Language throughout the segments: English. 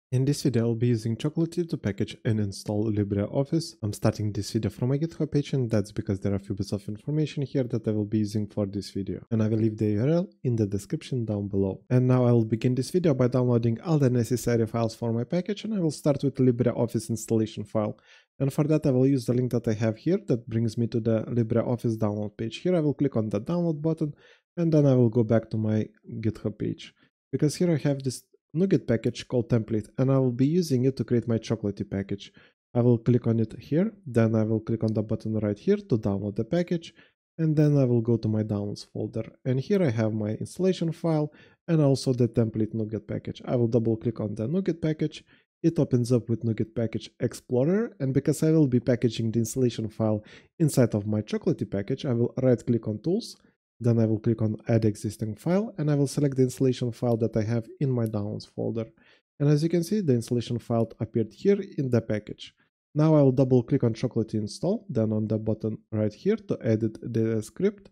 In this video, I'll be using Chocolatey to package and install LibreOffice. I'm starting this video from my GitHub page, and that's because there are a few bits of information here that I will be using for this video. And I will leave the URL in the description down below. And now I will begin this video by downloading all the necessary files for my package, and I will start with the LibreOffice installation file. And for that, I will use the link that I have here that brings me to the LibreOffice download page. Here I will click on the download button, and then I will go back to my GitHub page. Because here I have this NuGet package called template, and I will be using it to create my Chocolatey package. I will click on it here, then I will click on the button right here to download the package, and then I will go to my downloads folder. And here I have my installation file and also the template NuGet package. I will double click on the NuGet package. It opens up with NuGet Package Explorer, and because I will be packaging the installation file inside of my Chocolatey package, I will right click on Tools. Then I will click on Add Existing File, and I will select the installation file that I have in my Downloads folder. And as you can see, the installation file appeared here in the package. Now I will double click on Chocolatey Install, then on the button right here to edit the script.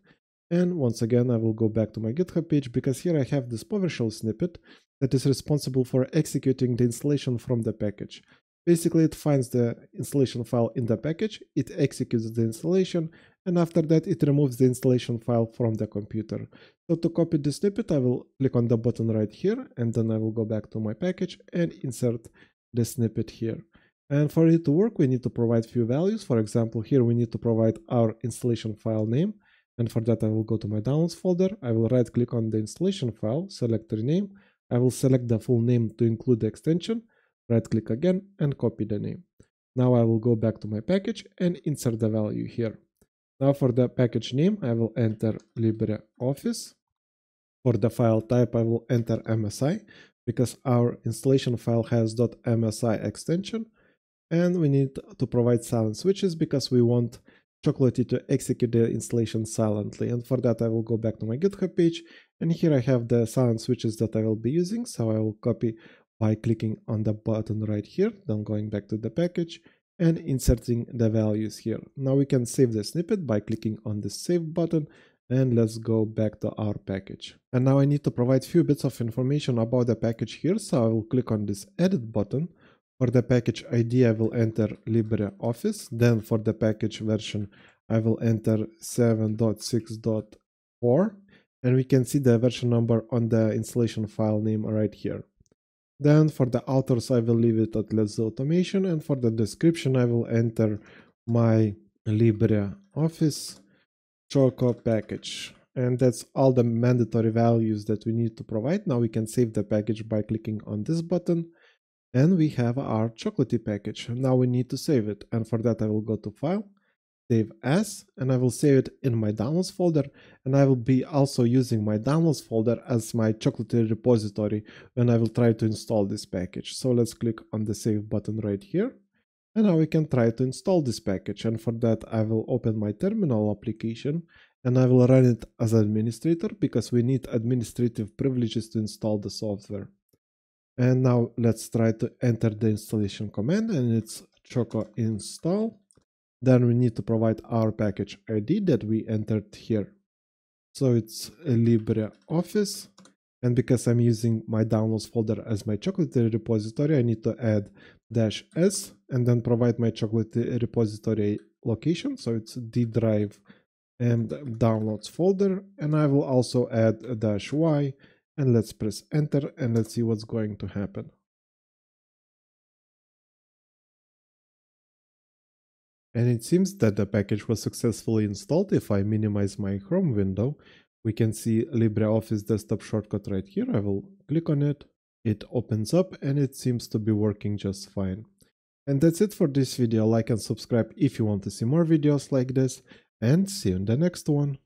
And once again, I will go back to my GitHub page because here I have this PowerShell snippet that is responsible for executing the installation from the package. Basically, it finds the installation file in the package, it executes the installation, and after that it removes the installation file from the computer. So to copy the snippet, I will click on the button right here, and then I will go back to my package and insert the snippet here. And for it to work, we need to provide few values. For example, here we need to provide our installation file name. And for that, I will go to my downloads folder. I will right click on the installation file, select rename. I will select the full name to include the extension. Right click again and copy the name. Now I will go back to my package and insert the value here. Now for the package name, I will enter LibreOffice. For the file type, I will enter MSI because our installation file has .msi extension. And we need to provide silent switches because we want Chocolatey to execute the installation silently. And for that, I will go back to my GitHub page. And here I have the silent switches that I will be using. So I will copy by clicking on the button right here, then going back to the package and inserting the values here. Now we can save the snippet by clicking on the save button, and let's go back to our package. And now I need to provide few bits of information about the package here, so I will click on this edit button. For the package ID, I will enter LibreOffice. Then for the package version, I will enter 7.6.4, and we can see the version number on the installation file name right here. Then for the authors, I will leave it at Let's Do Automation, and for the description, I will enter my LibreOffice Choco package. And that's all the mandatory values that we need to provide. Now we can save the package by clicking on this button, and we have our Chocolatey package. Now we need to save it, and for that I will go to File, Save As, and I will save it in my Downloads folder, and I will be also using my Downloads folder as my Chocolatey repository when I will try to install this package. So let's click on the Save button right here, and now we can try to install this package. And for that I will open my terminal application, and I will run it as administrator because we need administrative privileges to install the software. And now let's try to enter the installation command, and it's choco install. Then we need to provide our package ID that we entered here. So it's LibreOffice. And because I'm using my downloads folder as my Chocolatey repository, I need to add -s and then provide my Chocolatey repository location. So it's D drive and downloads folder. And I will also add -y. And let's press enter and let's see what's going to happen. And it seems that the package was successfully installed. If I minimize my Chrome window, we can see LibreOffice desktop shortcut right here. I will click on it. It opens up and it seems to be working just fine. And that's it for this video. Like and subscribe if you want to see more videos like this, and see you in the next one.